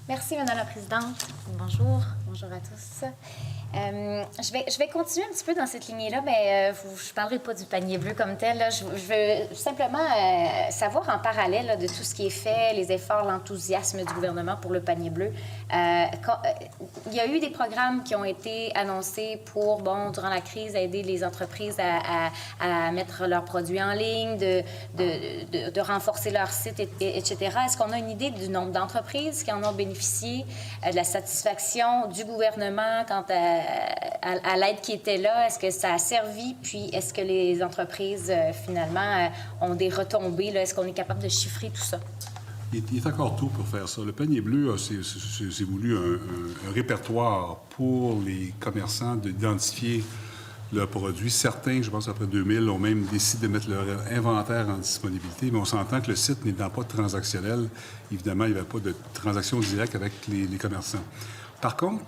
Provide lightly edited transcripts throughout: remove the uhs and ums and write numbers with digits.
Merci, Madame la Présidente. Bonjour. Bonjour à tous. Je vais continuer un petit peu dans cette lignée-là, mais je ne parlerai pas du panier bleu comme tel. Là. Je veux simplement savoir en parallèle là, de tout ce qui est fait, les efforts, l'enthousiasme du gouvernement pour le panier bleu. Il y a eu des programmes qui ont été annoncés pour, durant la crise, aider les entreprises à mettre leurs produits en ligne, de renforcer leur site, etc. Est-ce qu'on a une idée du nombre d'entreprises qui en ont bénéficié, de la satisfaction du gouvernement quant à l'aide qui était là? Est-ce que ça a servi? Puis, est-ce que les entreprises, finalement, ont des retombées? Là? Est-ce qu'on est capable de chiffrer tout ça? Il est encore tôt pour faire ça. Le panier bleu, c'est voulu un répertoire pour les commerçants d'identifier leurs produits. Certains, je pense après 2000, ont même décidé de mettre leur inventaire en disponibilité, mais on s'entend que le site n'étant pas transactionnel, évidemment, il n'y avait pas de transaction directe avec les commerçants. Par contre,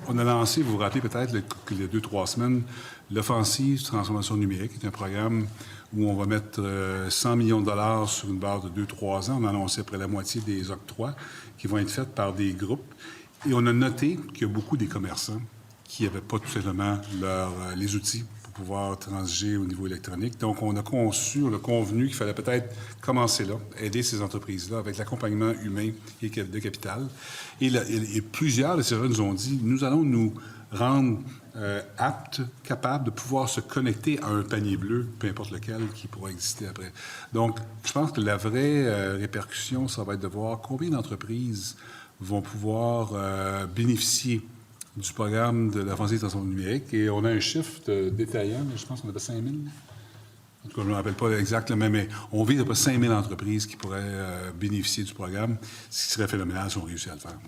on a lancé, vous vous rappelez peut-être, il y a 2-3 semaines, l'Offensive Transformation numérique, qui est un programme où on va mettre 100 millions de dollars sur une base de 2-3 ans. On a annoncé près la moitié des octrois qui vont être faits par des groupes. Et on a noté qu'il y a beaucoup des commerçants qui n'avaient pas tout simplement les outils pour pouvoir transiger au niveau électronique. Donc, on a convenu qu'il fallait peut-être commencer là, aider ces entreprises-là avec l'accompagnement humain et de capital. Et plusieurs de ces gens nous ont dit, nous allons nous rendre aptes, capables de pouvoir se connecter à un panier bleu, peu importe lequel, qui pourra exister après. Donc, je pense que la vraie répercussion, ça va être de voir combien d'entreprises vont pouvoir bénéficier du programme de l'Offensive Transformation numérique. Et on a un chiffre détaillant, je pense qu'on avait 5 000. En tout cas, je ne me rappelle pas exactement, mais on vise à peu près 5 000 entreprises qui pourraient bénéficier du programme, ce qui serait phénoménal si on réussit à le faire.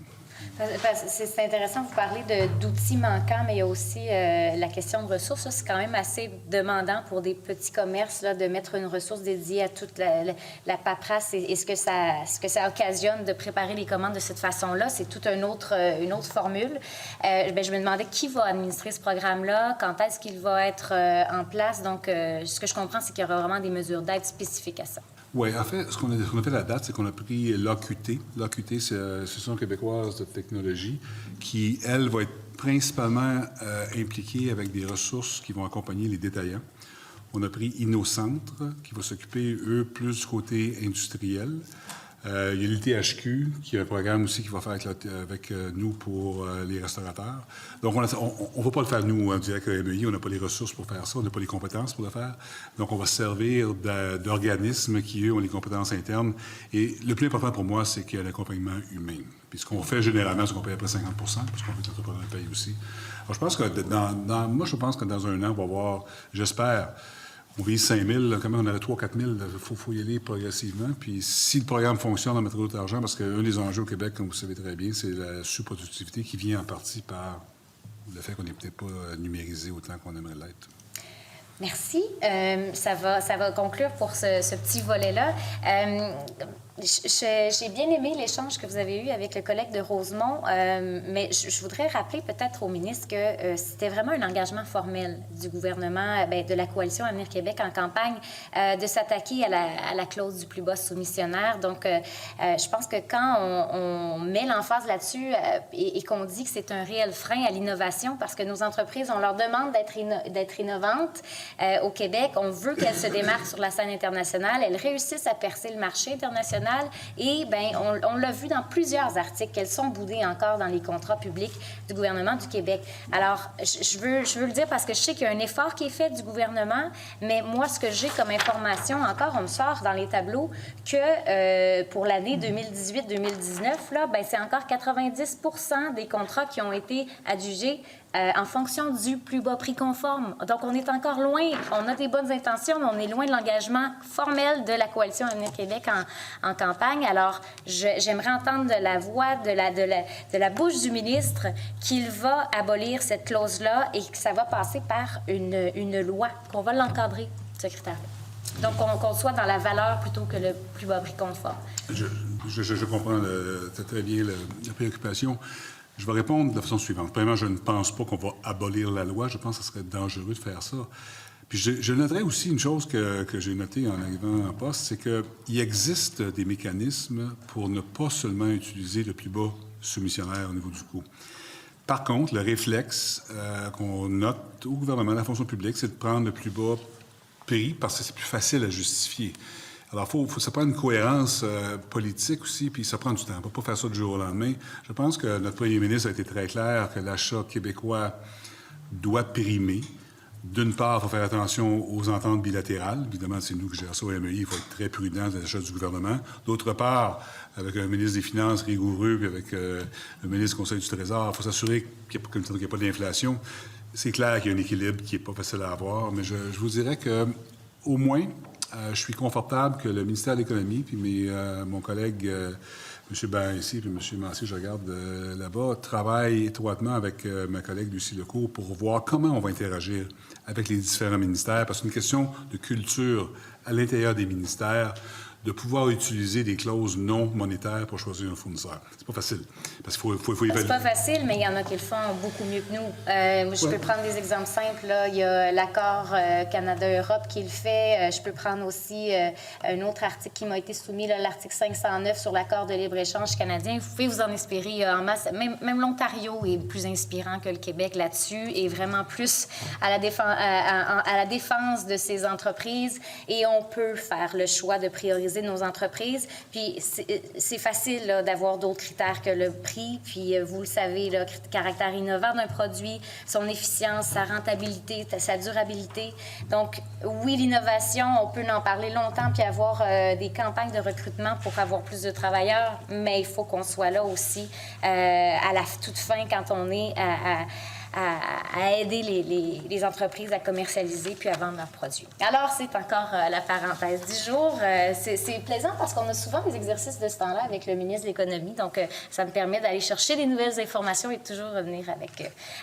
C'est intéressant, vous parlez d'outils manquants, mais il y a aussi la question de ressources. Ça, c'est quand même assez demandant pour des petits commerces là, de mettre une ressource dédiée à toute la paperasse. Et ce que ça occasionne de préparer les commandes de cette façon-là, c'est toute une autre formule. Je me demandais qui va administrer ce programme-là, quand est-ce qu'il va être en place. Donc, ce que je comprends, c'est qu'il y aura vraiment des mesures d'aide spécifiques à ça. Oui, en fait, ce qu'on a fait à la date, c'est qu'on a pris l'AQT. L'AQT, c'est l'Association québécoise de technologie, qui, elle, va être principalement impliquée avec des ressources qui vont accompagner les détaillants. On a pris InnoCentre, qui va s'occuper, eux, plus du côté industriel. Il y a l'ITHQ, qui est un programme aussi qui va faire avec nous pour les restaurateurs. Donc, on ne va pas le faire, nous, en direct à MEI. On n'a pas les ressources pour faire ça. On n'a pas les compétences pour le faire. Donc, on va se servir d'organismes qui, eux, ont les compétences internes. Et le plus important pour moi, c'est qu'il y a l'accompagnement humain. Puis, ce qu'on fait généralement, c'est qu'on paye à peu près 50 parce qu'on fait l'entrepreneur paye aussi. Alors, je pense que pense que dans un an, on va voir, j'espère, on vise 5 000, quand même, on avait 3 000 4 000. Il faut y aller progressivement. Puis si le programme fonctionne, on mettra d'autres argent, parce qu'un des enjeux au Québec, comme vous savez très bien, c'est la sous-productivité qui vient en partie par le fait qu'on n'est peut-être pas numérisé autant qu'on aimerait l'être. Merci. Ça va conclure pour ce petit volet-là. J'ai bien aimé l'échange que vous avez eu avec le collègue de Rosemont, mais je voudrais rappeler peut-être au ministre que c'était vraiment un engagement formel du gouvernement, de la Coalition Avenir Québec en campagne, de s'attaquer à la clause du plus bas soumissionnaire. Donc, je pense que quand on met l'emphase là-dessus et qu'on dit que c'est un réel frein à l'innovation, parce que nos entreprises, on leur demande d'être innovantes au Québec, on veut qu'elles se démarquent sur la scène internationale, elles réussissent à percer le marché international. Et on l'a vu dans plusieurs articles qu'elles sont boudées encore dans les contrats publics du gouvernement du Québec. Alors, je veux le dire parce que je sais qu'il y a un effort qui est fait du gouvernement, mais moi, ce que j'ai comme information, encore, on me sort dans les tableaux que pour l'année 2018-2019, là, c'est encore 90 % des contrats qui ont été adjugés en fonction du plus bas prix conforme. Donc, on est encore loin. On a des bonnes intentions, mais on est loin de l'engagement formel de la Coalition Avenir Québec en campagne. Alors, j'aimerais entendre de la voix, de la bouche du ministre qu'il va abolir cette clause-là et que ça va passer par une loi, qu'on va l'encadrer, ce critère-là. Donc, qu'on soit dans la valeur plutôt que le plus bas prix conforme. Je comprends très bien la préoccupation. Je vais répondre de la façon suivante. Premièrement, je ne pense pas qu'on va abolir la loi. Je pense que ce serait dangereux de faire ça. Puis je noterais aussi une chose que j'ai notée en arrivant en poste, c'est qu'il existe des mécanismes pour ne pas seulement utiliser le plus bas soumissionnaire au niveau du coût. Par contre, le réflexe qu'on note au gouvernement, à la fonction publique, c'est de prendre le plus bas prix parce que c'est plus facile à justifier. Alors, ça prend une cohérence politique aussi, puis ça prend du temps. On ne peut pas faire ça du jour au lendemain. Je pense que notre premier ministre a été très clair que l'achat québécois doit primer. D'une part, il faut faire attention aux ententes bilatérales. Évidemment, c'est nous qui gérons ça au MEI. Il faut être très prudent dans l'achat du gouvernement. D'autre part, avec un ministre des Finances rigoureux puis avec un ministre du Conseil du Trésor, il faut s'assurer qu'il n'y a pas d'inflation. C'est clair qu'il y a un équilibre qui n'est pas facile à avoir, mais je vous dirais qu'au moins, je suis confortable que le ministère de l'Économie puis mon collègue M. Barré ici puis M. Massé, je regarde là-bas, travaillent étroitement avec ma collègue Lucie Lecourt pour voir comment on va interagir avec les différents ministères, parce que c'est une question de culture à l'intérieur des ministères, de pouvoir utiliser des clauses non monétaires pour choisir un fournisseur. C'est pas facile, parce qu'il faut évaluer. C'est pas facile, mais il y en a qui le font beaucoup mieux que nous. Je peux prendre des exemples simples. Là. Il y a l'accord Canada-Europe qui le fait. Je peux prendre aussi un autre article qui m'a été soumis, l'article 509 sur l'accord de libre-échange canadien. Vous pouvez vous en inspirer en masse. Même l'Ontario est plus inspirant que le Québec là-dessus et vraiment plus à la défense de ses entreprises. Et on peut faire le choix de prioriser nos entreprises. Puis c'est facile là, d'avoir d'autres critères que le prix. Puis vous le savez, le caractère innovant d'un produit, son efficience, sa rentabilité, sa durabilité. Donc oui, l'innovation, on peut en parler longtemps puis avoir des campagnes de recrutement pour avoir plus de travailleurs, mais il faut qu'on soit là aussi à la toute fin quand on est à aider les entreprises à commercialiser puis à vendre leurs produits. Alors, c'est encore la parenthèse du jour. C'est plaisant parce qu'on a souvent des exercices de ce temps-là avec le ministre de l'Économie, donc ça me permet d'aller chercher des nouvelles informations et de toujours revenir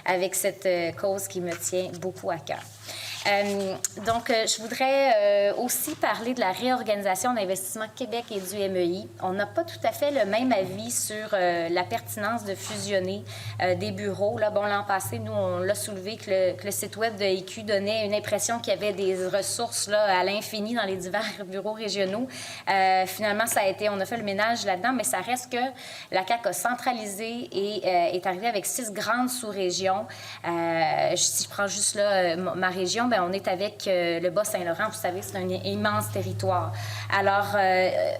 avec cette cause qui me tient beaucoup à cœur. Donc, je voudrais aussi parler de la réorganisation d'Investissement Québec et du MEI. On n'a pas tout à fait le même avis sur la pertinence de fusionner des bureaux. Là, bon, l'an passé, nous, on l'a soulevé que le site web de IQ donnait une impression qu'il y avait des ressources là, à l'infini dans les divers bureaux régionaux. Finalement, on a fait le ménage là-dedans, mais ça reste que la CAQ a centralisé et est arrivée avec 6 grandes sous-régions. Si je prends juste là, ma région, bien, on est avec le Bas-Saint-Laurent. Vous savez, c'est un immense territoire. Alors,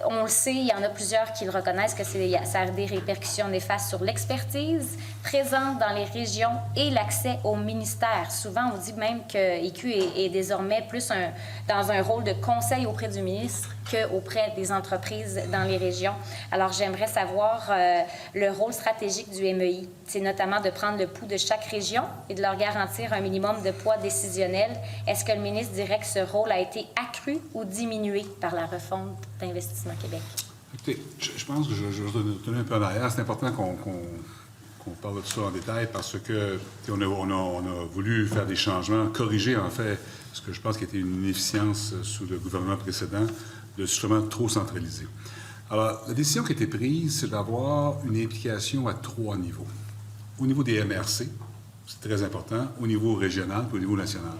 on le sait, il y en a plusieurs qui le reconnaissent que ça a des répercussions néfastes sur l'expertise présente dans les régions et l'accès au ministère. Souvent, on dit même que IQ est désormais plus dans un rôle de conseil auprès du ministre qu'auprès des entreprises dans les régions. Alors, j'aimerais savoir le rôle stratégique du MEI. C'est notamment de prendre le pouls de chaque région et de leur garantir un minimum de poids décisionnel. Est-ce que le ministre dirait que ce rôle a été accru ou diminué par la refonte d'Investissement Québec? Écoutez, je pense que je vais retourner un peu en arrière. C'est important qu'on parle de ça en détail parce que on a voulu faire des changements, corriger en fait ce que je pense qui était une inefficience sous le gouvernement précédent, de justement trop centraliser. Alors, la décision qui a été prise, c'est d'avoir une implication à 3 niveaux. Au niveau des MRC, c'est très important, au niveau régional et au niveau national.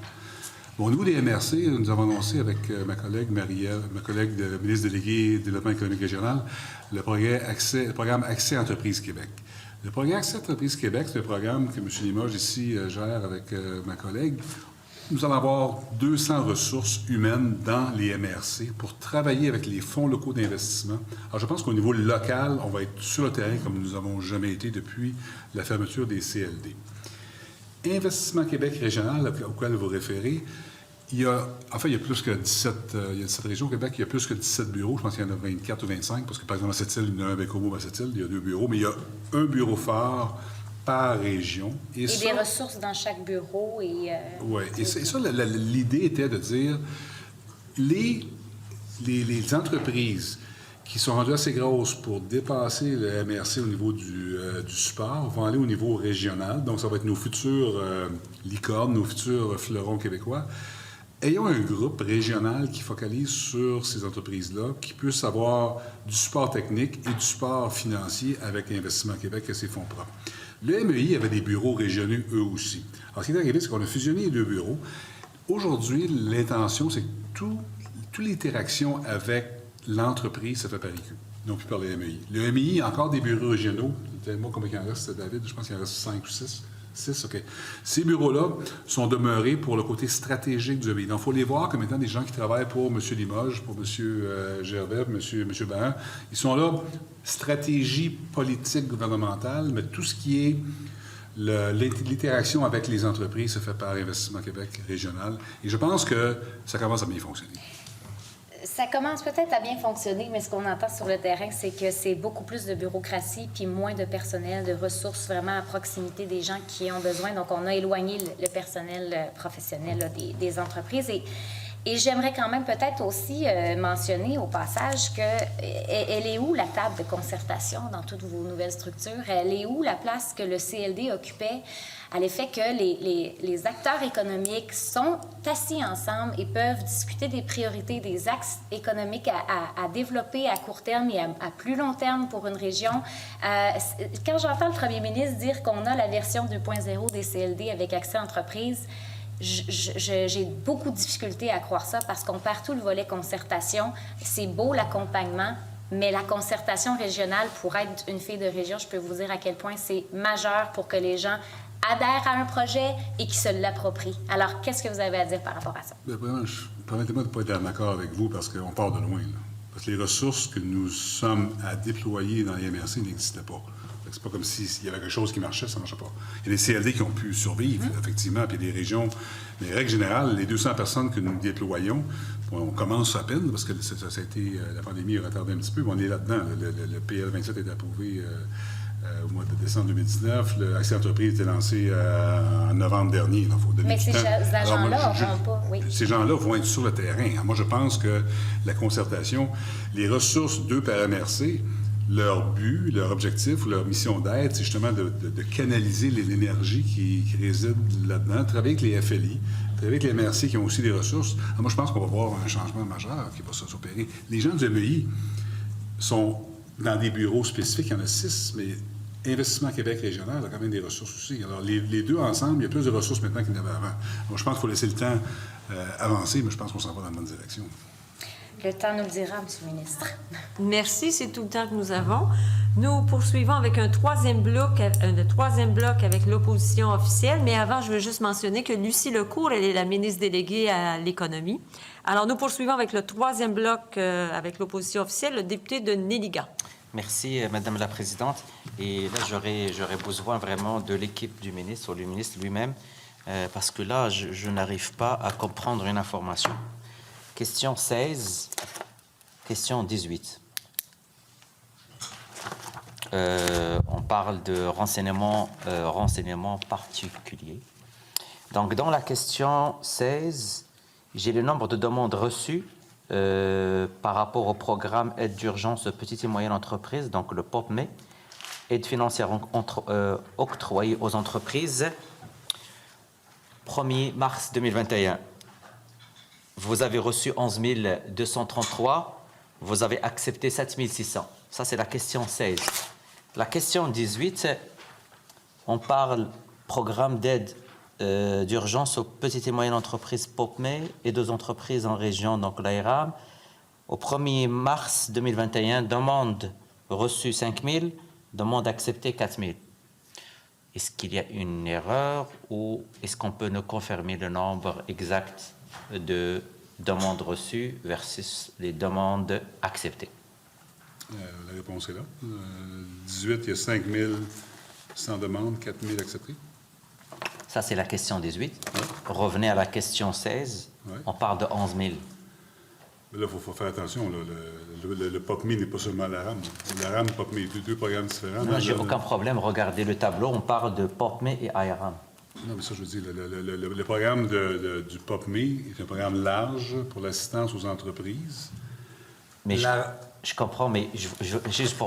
Bon, au niveau des MRC, nous avons annoncé avec ma collègue Marielle, ma collègue ministre déléguée du Développement économique régional, le programme Accès Entreprises Québec. Le programme Accès Entreprises Québec, c'est un programme que M. Limoges ici gère avec ma collègue. Nous allons avoir 200 ressources humaines dans les MRC pour travailler avec les fonds locaux d'investissement. Alors, je pense qu'au niveau local, on va être sur le terrain comme nous n'avons jamais été depuis la fermeture des CLD. Investissement Québec régional, auquel vous référez, il y a plus que 17 régions au Québec, il y a plus que 17 bureaux. Je pense qu'il y en a 24 ou 25, parce que, par exemple, à Sept-Îles, il y en a un avec Homo à Sept-Îles, il y a 2 bureaux, mais il y a un bureau phare par région. Et des ressources dans chaque bureau. Oui, et ça, l'idée était de dire, les entreprises qui sont rendues assez grosses pour dépasser le MRC au niveau du support vont aller au niveau régional. Donc, ça va être nos futures licornes, nos futurs fleurons québécois. Ayons un groupe régional qui focalise sur ces entreprises-là, qui puisse avoir du support technique et du support financier avec Investissement Québec et ses fonds propres. Le MEI avait des bureaux régionaux, eux aussi. Alors, ce qui est arrivé, c'est qu'on a fusionné les 2 bureaux. Aujourd'hui, l'intention, c'est que toute l'interaction avec l'entreprise se fait par IQ, non plus par le MEI. Le MEI a encore des bureaux régionaux. Moi, combien il en reste, David? Je pense qu'il en reste 5 ou 6. 6, OK. Ces bureaux-là sont demeurés pour le côté stratégique du MEI. Donc, il faut les voir comme étant des gens qui travaillent pour M. Limoges, pour M. Gervais, M. Bahan. Ils sont là, stratégie politique gouvernementale, mais tout ce qui est l'interaction avec les entreprises se fait par Investissement Québec régional. Et je pense que ça commence à bien fonctionner. Ça commence peut-être à bien fonctionner, mais ce qu'on entend sur le terrain, c'est que c'est beaucoup plus de bureaucratie puis moins de personnel, de ressources vraiment à proximité des gens qui ont besoin. Donc, on a éloigné le personnel professionnel là, des entreprises. Et j'aimerais quand même peut-être aussi mentionner au passage elle est où la table de concertation dans toutes vos nouvelles structures? Elle est où la place que le CLD occupait à l'effet que les acteurs économiques sont assis ensemble et peuvent discuter des priorités, des axes économiques à développer à court terme et à plus long terme pour une région? Quand j'entends le premier ministre dire qu'on a la version 2.0 des CLD avec accès entreprise, j'ai beaucoup de difficultés à croire ça parce qu'on perd tout le volet concertation. C'est beau l'accompagnement, mais la concertation régionale, pour être une fille de région, je peux vous dire à quel point c'est majeur pour que les gens adhèrent à un projet et qu'ils se l'approprient. Alors, qu'est-ce que vous avez à dire par rapport à ça? Permettez-moi de ne pas être d'accord avec vous parce qu'on part de loin. Là. Parce que les ressources que nous sommes à déployer dans les MRC n'existaient pas. C'est pas comme s'il y avait quelque chose qui marchait, ça ne marchait pas. Il y a des CLD qui ont pu survivre, effectivement, puis il y a des régions. Mais en règle générale, les 200 personnes que nous déployons, on commence à peine, parce que ça a été, la pandémie a retardé un petit peu, mais on est là-dedans. Le PL27 est approuvé au mois de décembre 2019. L'Accès Entreprise était lancé en novembre dernier. Il faut donner mais du ces temps. agents-là n'auront pas, oui. Ces gens-là vont être sur le terrain. Alors, moi, je pense que la concertation, les ressources d'eux par MRC, leur but, leur objectif ou leur mission d'aide, c'est justement de canaliser l'énergie qui réside là-dedans, travailler avec les FLI, travailler avec les MRC qui ont aussi des ressources. Alors moi, je pense qu'on va voir un changement majeur qui va s'opérer. Les gens du MEI sont dans des bureaux spécifiques, il y en a 6, mais Investissement Québec régional a quand même des ressources aussi. Alors, les deux ensemble, il y a plus de ressources maintenant qu'il y en avait avant. Alors, je pense qu'il faut laisser le temps avancer, mais je pense qu'on s'en va dans la bonne direction. Le temps nous le dira, M. le ministre. Merci, c'est tout le temps que nous avons. Nous poursuivons avec un troisième bloc avec l'opposition officielle, mais avant, je veux juste mentionner que Lucie Lecourt, elle est la ministre déléguée à l'économie. Alors, nous poursuivons avec le troisième bloc avec l'opposition officielle, le député de Néligan. Merci, Madame la Présidente. Et là, j'aurais besoin vraiment de l'équipe du ministre ou du ministre lui-même, parce que là, je n'arrive pas à comprendre une information. Question 16, question 18. On parle de renseignements particuliers. Donc, dans la question 16, j'ai le nombre de demandes reçues par rapport au programme Aide d'urgence aux petites et moyennes entreprises, donc le POPME, aide financière octroyée aux entreprises, 1er mars 2021. Vous avez reçu 11 233, vous avez accepté 7 600. Ça, c'est la question 16. La question 18, on parle programme d'aide d'urgence aux petites et moyennes entreprises POPME et 2 entreprises en région, donc l'AERAM. Au 1er mars 2021, demande reçue 5 000, demande acceptée 4 000. Est-ce qu'il y a une erreur ou est-ce qu'on peut nous confirmer le nombre exact de demandes reçues versus les demandes acceptées? La réponse est là. 18, il y a 5 100 demandes, 4 000 acceptées. Ça, c'est la question 18. Ouais. Revenez à la question 16. Ouais. On parle de 11 000. Mais là, il faut faire attention. Là. Le POPME n'est pas seulement l'ARAM. L'ARAM, POPME, deux programmes différents. Non, j'ai aucun problème. Regardez le tableau. On parle de POPME et ARAM. Non, mais ça, je veux dire, le programme du POPME est un programme large pour l'assistance aux entreprises. Mais je comprends, mais juste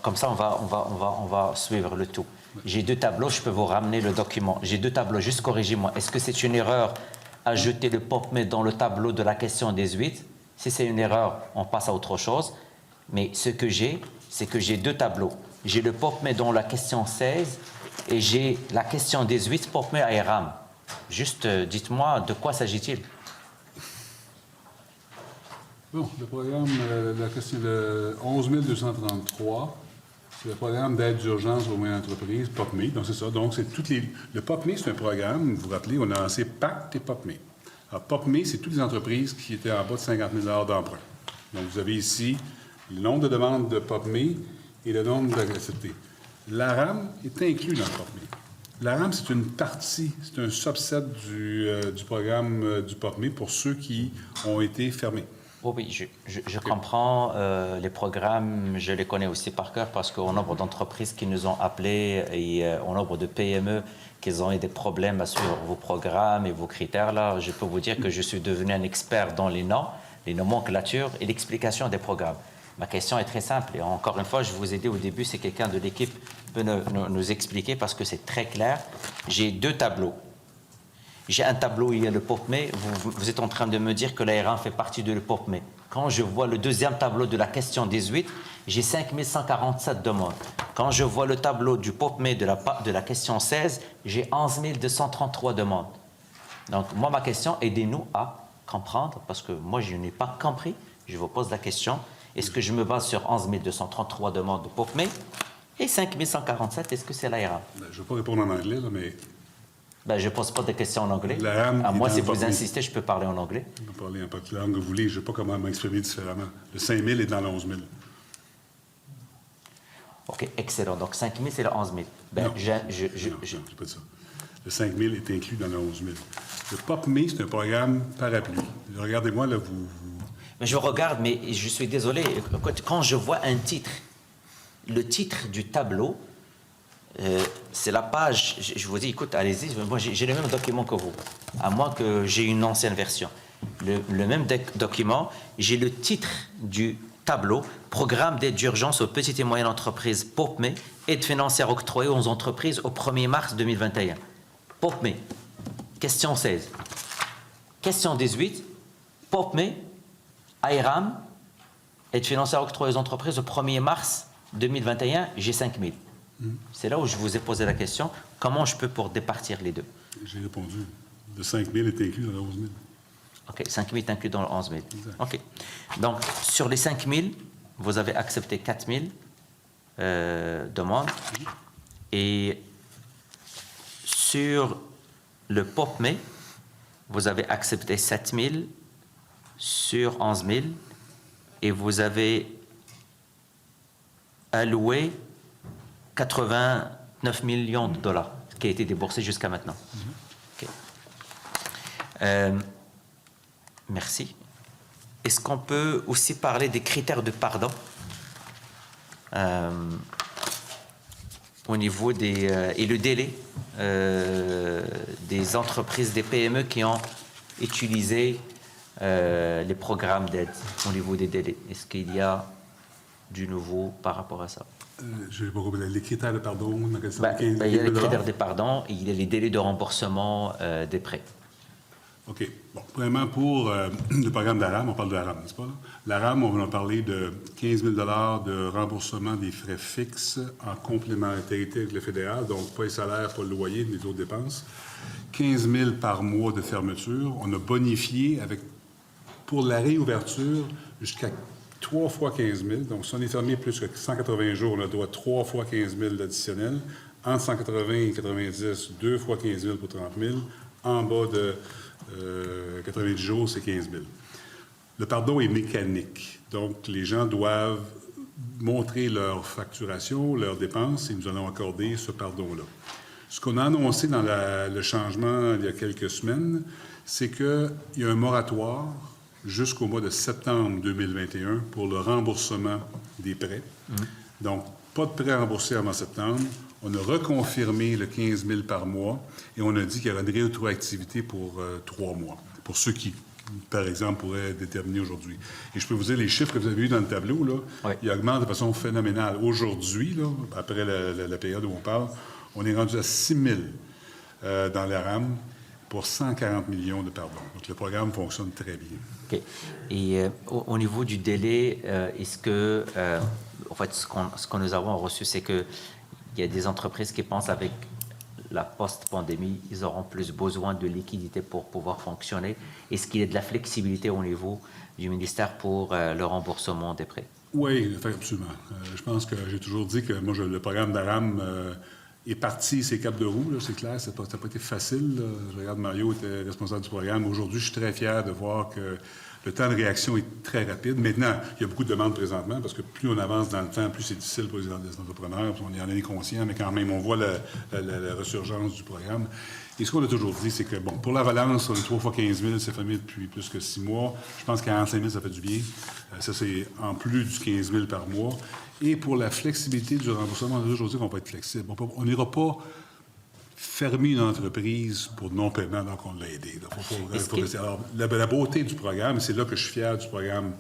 comme ça, on va suivre le tout. J'ai 2 tableaux, je peux vous ramener le document. J'ai 2 tableaux, juste corrigez-moi. Est-ce que c'est une erreur ajouter le POPME dans le tableau de la question 18? Si c'est une erreur, on passe à autre chose. Mais ce que j'ai, c'est que j'ai 2 tableaux. J'ai le POPME dans la question 16 et j'ai la question 18, POPME ARAM. Juste dites-moi de quoi s'agit-il? Bon, le programme, la question, le 11 233, c'est le programme d'aide d'urgence aux moyennes entreprises, POPME. Donc, c'est ça. Donc, c'est toutes les... Le POPME, c'est un programme, vous vous rappelez, on a lancé PACT et POPME. Alors, POPME, c'est toutes les entreprises qui étaient en bas de 50 000 d'emprunt. Donc, vous avez ici le nombre de demandes de POPME et le nombre d'acceptés. L'ARAM est inclus dans le POPME. L'ARAM, c'est une partie, c'est un subset du programme du POPME pour ceux qui ont été fermés. Oh oui, je comprends. Les programmes, je les connais aussi par cœur parce qu'au nombre d'entreprises qui nous ont appelés et au nombre de PME qui ont eu des problèmes sur vos programmes et vos critères, là, je peux vous dire que je suis devenu un expert dans les nomenclatures et l'explication des programmes. Ma question est très simple et encore une fois, je vous ai dit au début, si quelqu'un de l'équipe peut nous expliquer parce que c'est très clair. J'ai 2 tableaux. J'ai un tableau où il y a le POPME. Vous êtes en train de me dire que l'ARAM fait partie de le POPME. Quand je vois le deuxième tableau de la question 18, j'ai 5147 demandes. Quand je vois le tableau du POPME de la question 16, j'ai 11 233 demandes. Donc, moi, ma question, aidez-nous à comprendre, parce que moi, je n'ai pas compris. Je vous pose la question. Est-ce que je me base sur 11 233 demandes de POPME et 5147, est-ce que c'est l'ARAM? Je ne vais pas répondre en anglais, là, mais... Ben, je ne pose pas de questions en anglais. À moi, si vous insistez, je peux parler en anglais. On peut parler un peu de langue que vous voulez. Je ne sais pas comment m'exprimer différemment. Le 5 000 est dans le 11 000. OK, excellent. Donc, 5 000, c'est le 11 000. Ben, non, je n'ai pas dit ça. Le 5 000 est inclus dans le 11 000. Le POPME, c'est un programme parapluie. Regardez-moi, là, vous... Mais je regarde, mais je suis désolé. Quand je vois un titre, le titre du tableau, c'est la page, je vous dis, écoute, allez-y, moi j'ai le même document que vous, à moins que j'ai une ancienne version. Le même document, j'ai le titre du tableau, Programme d'aide d'urgence aux petites et moyennes entreprises, POPME, aide financière octroyée aux entreprises au 1er mars 2021. POPME, question 16. Question 18, POPME, ARAM, aide financière octroyée aux entreprises au 1er mars 2021, j'ai 5 000. C'est là où je vous ai posé la question, comment je peux pour départir les deux? J'ai répondu. Le 5 000 est inclus dans le 11 000. OK, 5 000 est inclus dans le 11 000. Exact. OK. Donc, sur les 5 000, vous avez accepté 4 000 demandes. Et sur le POPME, vous avez accepté 7 000 sur 11 000. Et vous avez alloué 89 millions de dollars qui a été déboursé jusqu'à maintenant. Okay. Merci. Est-ce qu'on peut aussi parler des critères de pardon au niveau des... et le délai des entreprises, des PME qui ont utilisé les programmes d'aide au niveau des délais? Est-ce qu'il y a du nouveau par rapport à ça? Je n'ai pas compris. Les critères de pardon, il y a les critères de pardon et il y a les délais de remboursement des prêts. OK. Bon, premièrement, pour le programme d'ARAM, on parle de l'ARAM, n'est-ce pas? L'ARAM, on va parler de 15 000 de remboursement des frais fixes en complémentarité avec le fédéral, donc pas les salaires, pas le loyer, les autres dépenses. 15 000 par mois de fermeture. On a bonifié pour la réouverture jusqu'à 3 fois 15 000. Donc, si on est fermé plus que 180 jours, on a droit à 3 fois 15 000 d'additionnel. Entre 180 et 90, 2 fois 15 000 pour 30 000. En bas de 90 jours, c'est 15 000. Le pardon est mécanique. Donc, les gens doivent montrer leur facturation, leurs dépenses, et nous allons accorder ce pardon-là. Ce qu'on a annoncé dans le changement il y a quelques semaines, c'est qu'il y a un moratoire jusqu'au mois de septembre 2021 pour le remboursement des prêts. Donc, pas de prêts remboursés avant septembre. On a reconfirmé le 15 000 par mois et on a dit qu'il y aurait une rétroactivité pour 3 mois, pour ceux qui, par exemple, pourraient déterminer aujourd'hui. Et je peux vous dire, les chiffres que vous avez vus dans le tableau, là, oui, ils augmentent de façon phénoménale. Aujourd'hui, là, après la période où on parle, on est rendu à 6 000 dans l'ARAM pour 140 millions de pardons. Donc, le programme fonctionne très bien. OK. Et au niveau du délai, est-ce que, en fait, ce que nous avons reçu, c'est qu'il y a des entreprises qui pensent avec la post-pandémie, ils auront plus besoin de liquidité pour pouvoir fonctionner? Est-ce qu'il y a de la flexibilité au niveau du ministère pour le remboursement des prêts? Oui, absolument. Je pense que j'ai toujours dit que moi, le programme d'ARAM est parti ses capes de roue, là, c'est clair. Ça n'a pas été facile. Là. Je regarde, Mario était responsable du programme. Aujourd'hui, je suis très fier de voir que le temps de réaction est très rapide. Maintenant, il y a beaucoup de demandes présentement parce que plus on avance dans le temps, plus c'est difficile pour les entrepreneurs. On en est conscient, mais quand même, on voit la ressurgence du programme. Et ce qu'on a toujours dit, c'est que, bon, pour la relance, on est 3 fois 15 000, c'est fermé depuis plus que 6 mois. Je pense qu'à 45 000, ça fait du bien. Ça, c'est en plus du 15 000 par mois. Et pour la flexibilité du remboursement, on a toujours dit qu'on va être flexible. On n'ira pas fermer une entreprise pour non-paiement, donc on l'a aidé. Alors, la beauté du programme, c'est là que je suis fier du programme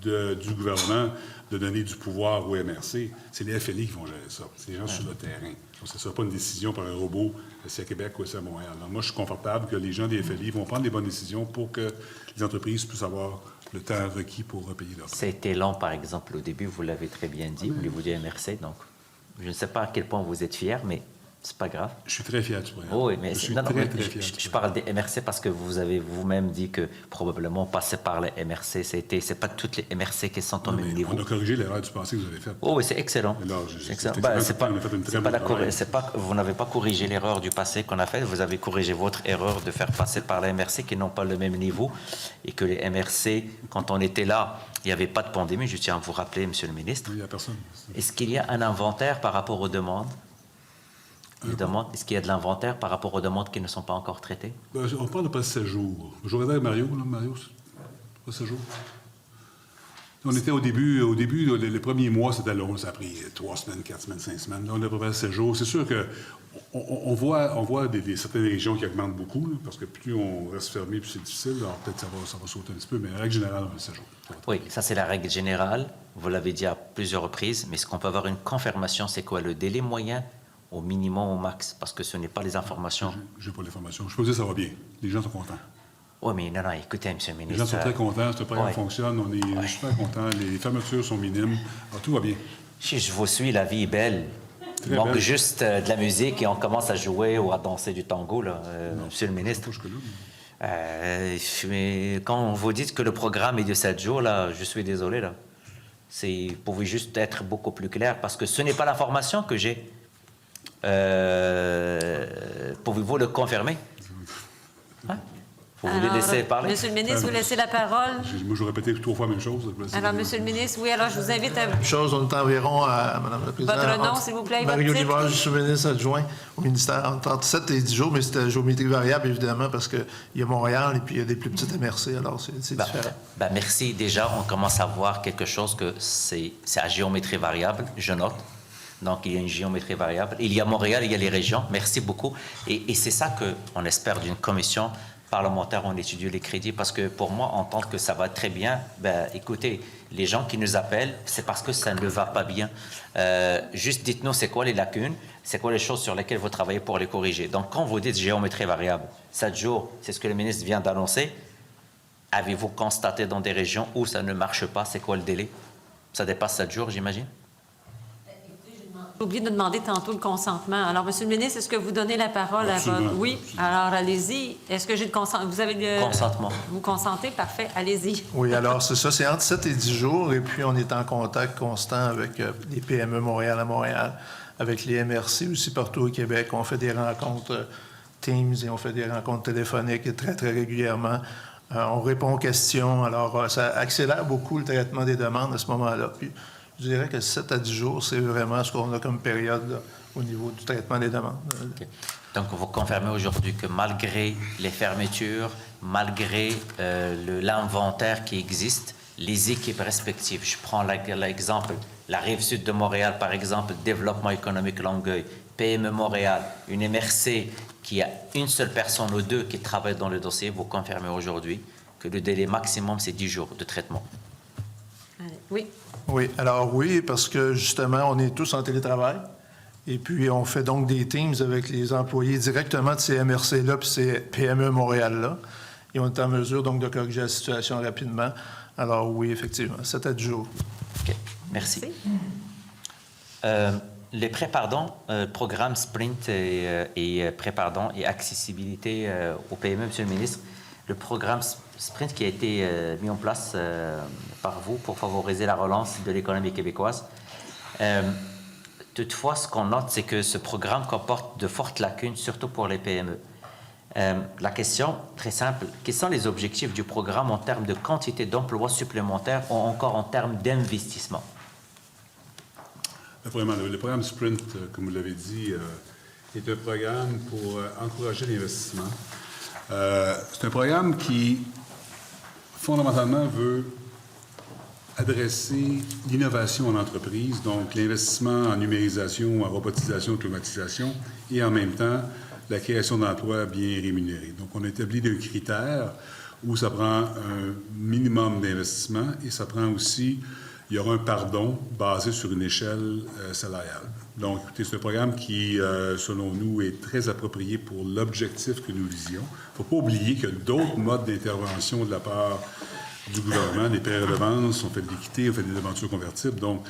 du gouvernement de donner du pouvoir au MRC. C'est les FLI qui vont gérer ça. C'est les gens sur le terrain. Donc, ce ne sera pas une décision par un robot, c'est à Québec ou c'est à Montréal. Alors, moi, je suis confortable que les gens des FLI vont prendre les bonnes décisions pour que les entreprises puissent avoir le temps requis pour repayer leurs prêts. C'était lent, par exemple, au début, vous l'avez très bien dit, au niveau du MRC. Donc, je ne sais pas à quel point vous êtes fier, mais c'est pas grave. Je suis très fier du programme. Oh, oui, mais je suis très fier. Je parle des MRC parce que vous avez vous-même dit que probablement passer par les MRC, c'est pas toutes les MRC qui sont au même niveau. On a corrigé l'erreur du passé que vous avez faite. Oh oui, c'est excellent. Vous n'avez pas corrigé l'erreur du passé qu'on a faite, vous avez corrigé votre erreur de faire passer par les MRC qui n'ont pas le même niveau et que les MRC, quand on était là, il n'y avait pas de pandémie, je tiens à vous rappeler, Monsieur le ministre. Il n'y a personne. Est-ce qu'il y a un inventaire par rapport aux demandes? Est-ce qu'il y a de l'inventaire par rapport aux demandes qui ne sont pas encore traitées? On parle de presque 7 jours. Je regardais avec Mario, presque 7 jours. On était au début, les premiers mois, c'était long. Ça a pris 3 semaines, 4 semaines, 5 semaines. Là, on est à peu près 7 jours. C'est sûr qu'on voit certaines régions qui augmentent beaucoup, là, parce que plus on reste fermé, plus c'est difficile. Alors peut-être ça va sauter un petit peu, mais en règle générale, on est 7 jours. Oui, ça c'est la règle générale. Vous l'avez dit à plusieurs reprises, mais est-ce qu'on peut avoir une confirmation? C'est quoi le délai moyen? Au minimum, au max, parce que ce n'est pas les informations. Je n'ai pas l'information. Je peux dire que ça va bien. Les gens sont contents. Oui, mais non, écoutez, M. le ministre... Les gens sont très contents. Ce programme fonctionne. On est super contents. Les fermetures sont minimes. Alors, tout va bien. Si je vous suis, la vie est belle. Il manque juste de la musique et on commence à jouer ou à danser du tango, là, M. le ministre. Mais quand vous dites que le programme est de 7 jours, là, je suis désolé. Là. Vous pouvez juste être beaucoup plus clair, parce que ce n'est pas l'information que j'ai. Pouvez-vous le confirmer? Hein? Vous voulez laisser parler? Monsieur le ministre, vous laissez la parole. Moi, je vais répéter 3 fois la même chose. Alors, Monsieur le ministre, oui, alors je vous invite à... Chose, on est environ à, Madame la Présidente... Votre nom, s'il vous plaît, Mario votre titre? Rivard, je suis ministre adjoint au ministère entre 7 et 10 jours, mais c'est à géométrie variable, évidemment, parce qu'il y a Montréal et puis il y a des plus petites MRC, alors c'est différent. Merci. Déjà, on commence à voir quelque chose que c'est à géométrie variable, je note. Donc, il y a une géométrie variable. Il y a Montréal, il y a les régions. Merci beaucoup. Et c'est ça qu'on espère d'une commission parlementaire. On étudie les crédits parce que pour moi, en tant que ça va très bien, écoutez, les gens qui nous appellent, c'est parce que ça ne va pas bien. Juste dites-nous, c'est quoi les lacunes? C'est quoi les choses sur lesquelles vous travaillez pour les corriger? Donc, quand vous dites géométrie variable, 7 jours, c'est ce que le ministre vient d'annoncer. Avez-vous constaté dans des régions où ça ne marche pas? C'est quoi le délai? Ça dépasse 7 jours, j'imagine? J'ai oublié de demander tantôt le consentement. Alors, Monsieur le ministre, est-ce que vous donnez la parole Absolument, à votre... Oui, absolument. alors allez-y. Est-ce que j'ai le consentement? Vous avez le... Consentement. Vous consentez? Parfait, allez-y. Oui, alors c'est ça, c'est entre 7 et 10 jours, et puis on est en contact constant avec les PME Montréal à Montréal, avec les MRC aussi partout au Québec. On fait des rencontres Teams et on fait des rencontres téléphoniques très, très régulièrement. On répond aux questions, alors ça accélère beaucoup le traitement des demandes à ce moment-là. Puis, je dirais que 7 à 10 jours, c'est vraiment ce qu'on a comme période là, au niveau du traitement des demandes. Okay. Donc, vous confirmez aujourd'hui que malgré les fermetures, malgré l'inventaire qui existe, les équipes respectives, je prends l'exemple, la Rive-Sud de Montréal, par exemple, Développement économique Longueuil, PME Montréal, une MRC qui a une seule personne ou deux qui travaille dans le dossier, vous confirmez aujourd'hui que le délai maximum, c'est 10 jours de traitement. Allez. Oui. Oui, alors oui, parce que justement, on est tous en télétravail. Et puis, on fait donc des teams avec les employés directement de ces MRC-là puis ces PME Montréal-là. Et on est en mesure donc de corriger la situation rapidement. Alors oui, effectivement, 7 à 10 jours. OK, merci. les pré-pardons, programme Sprint et pré-pardon et accessibilité aux PME, Monsieur le ministre, le programme Sprint qui a été mis en place par vous pour favoriser la relance de l'économie québécoise. Toutefois, ce qu'on note, c'est que ce programme comporte de fortes lacunes, surtout pour les PME. La question, très simple, quels sont les objectifs du programme en termes de quantité d'emplois supplémentaires ou encore en termes d'investissement? Vraiment, le programme Sprint, comme vous l'avez dit, est un programme pour encourager l'investissement. C'est un programme qui, fondamentalement, veut adresser l'innovation en entreprise, donc l'investissement en numérisation, en robotisation, automatisation, et en même temps, la création d'emplois bien rémunérés. Donc, on a établi des critères où ça prend un minimum d'investissement et ça prend aussi, il y aura un pardon basé sur une échelle salariale. Donc, écoutez, c'est un programme qui, selon nous, est très approprié pour l'objectif que nous visions. Il ne faut pas oublier qu'il y a d'autres modes d'intervention de la part du gouvernement. Des prêts redevances, on fait de l'équité, on fait des devantures convertibles. Donc,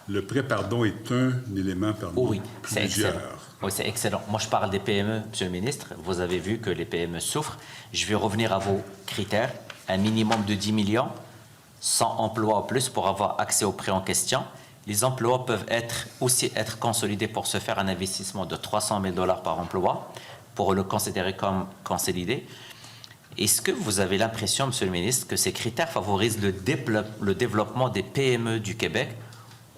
le prêt-pardon est un élément parmi c'est plusieurs. excellent. Oui, c'est excellent. Moi, je parle des PME, Monsieur le ministre. Vous avez vu que les PME souffrent. Je vais revenir à vos critères. Un minimum de 10 millions, 100 emplois en plus pour avoir accès aux prêts en question. Les emplois peuvent aussi être consolidés pour se faire un investissement de 300 000 $ par emploi, pour le considérer comme consolidé. Est-ce que vous avez l'impression, Monsieur le ministre, que ces critères favorisent le développement des PME du Québec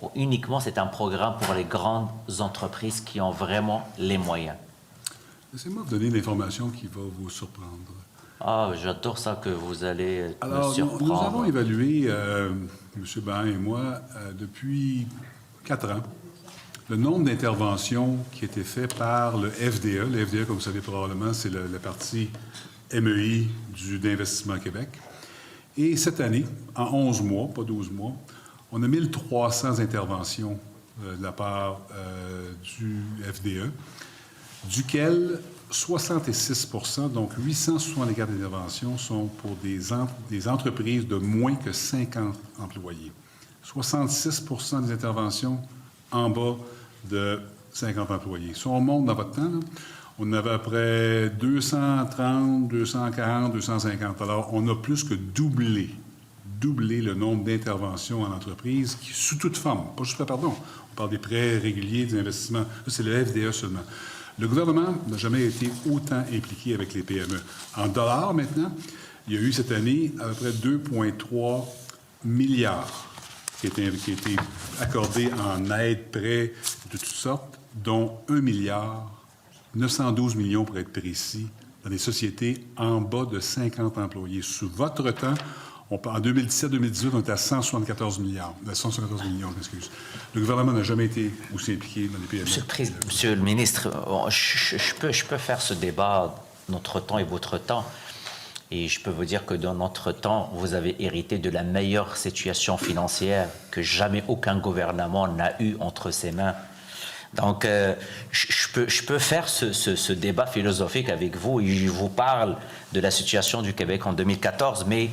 ou uniquement c'est un programme pour les grandes entreprises qui ont vraiment les moyens? Laissez-moi vous donner l'information qui va vous surprendre. Ah, j'adore ça que vous allez Alors, me surprendre. nous avons évalué, M. Bain et moi, depuis 4 ans, le nombre d'interventions qui étaient faites par le FDE. Le FDE, comme vous savez probablement, c'est la partie MEI d'Investissement Québec. Et cette année, en 11 mois, pas 12 mois, on a 1300 interventions de la part du FDE, duquel 66 %, donc 864 interventions, sont pour des entreprises de moins que 50 employés. 66 % des interventions en bas de 50 employés. Si on monte dans votre temps, là, on avait à peu près 230, 240, 250. Alors, on a plus que doublé le nombre d'interventions en entreprise, sous toute forme, pas juste pardon. On parle des prêts réguliers, des investissements. Là, c'est le FDE seulement. Le gouvernement n'a jamais été autant impliqué avec les PME. En dollars, maintenant, il y a eu cette année à peu près 2,3 milliards qui a été accordés en aide, prêts de toutes sortes, dont 1 milliard, 912 millions pour être précis, dans des sociétés en bas de 50 employés. Sous votre temps, en 2017-2018, on était à 174 millions, excuse. Le gouvernement n'a jamais été aussi impliqué dans les PME. Monsieur le ministre, je peux faire ce débat, notre temps et votre temps. Et je peux vous dire que dans notre temps, vous avez hérité de la meilleure situation financière que jamais aucun gouvernement n'a eue entre ses mains. Donc, je peux faire ce débat philosophique avec vous et je vous parle de la situation du Québec en 2014, mais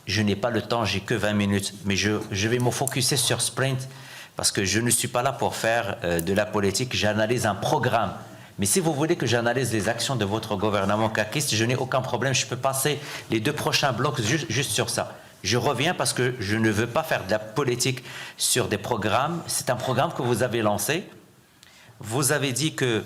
je n'ai pas le temps, j'ai que 20 minutes. Mais je vais me focuser sur Sprint parce que je ne suis pas là pour faire de la politique, j'analyse un programme. Mais si vous voulez que j'analyse les actions de votre gouvernement caquiste, je n'ai aucun problème, je peux passer les 2 prochains blocs juste sur ça. Je reviens parce que je ne veux pas faire de la politique sur des programmes. C'est un programme que vous avez lancé. Vous avez dit que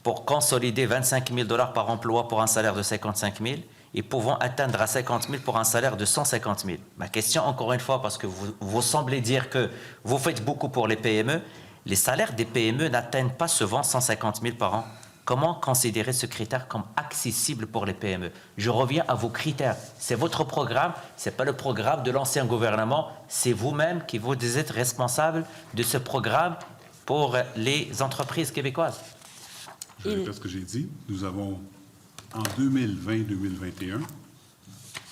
pour consolider 25 000 $ par emploi pour un salaire de 55 000 et pouvant atteindre à 50 000 pour un salaire de 150 000. Ma question, encore une fois, parce que vous semblez dire que vous faites beaucoup pour les PME, les salaires des PME n'atteignent pas souvent 150 000 par an. Comment considérer ce critère comme accessible pour les PME? Je reviens à vos critères. C'est votre programme, ce n'est pas le programme de l'ancien gouvernement, c'est vous-même qui vous êtes responsable de ce programme pour les entreprises québécoises. Je répète ce que j'ai dit. Nous avons, en 2020-2021,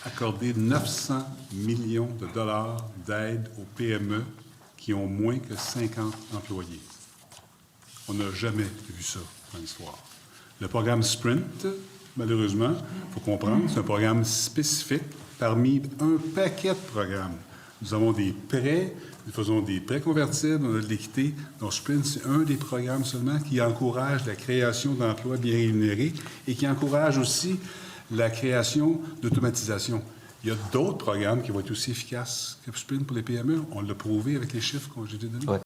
accordé 900 millions de dollars d'aide aux PME qui ont moins que 50 employés. On n'a jamais vu ça dans l'histoire. Le programme Sprint, malheureusement, il faut comprendre, c'est un programme spécifique parmi un paquet de programmes Nous avons des prêts, nous faisons des prêts convertibles, on a de l'équité. Donc, Sprint, c'est un des programmes seulement qui encourage la création d'emplois bien rémunérés et qui encourage aussi la création d'automatisation. Il y a d'autres programmes qui vont être aussi efficaces que Sprint pour les PME. On l'a prouvé avec les chiffres que j'ai donnés. Ouais.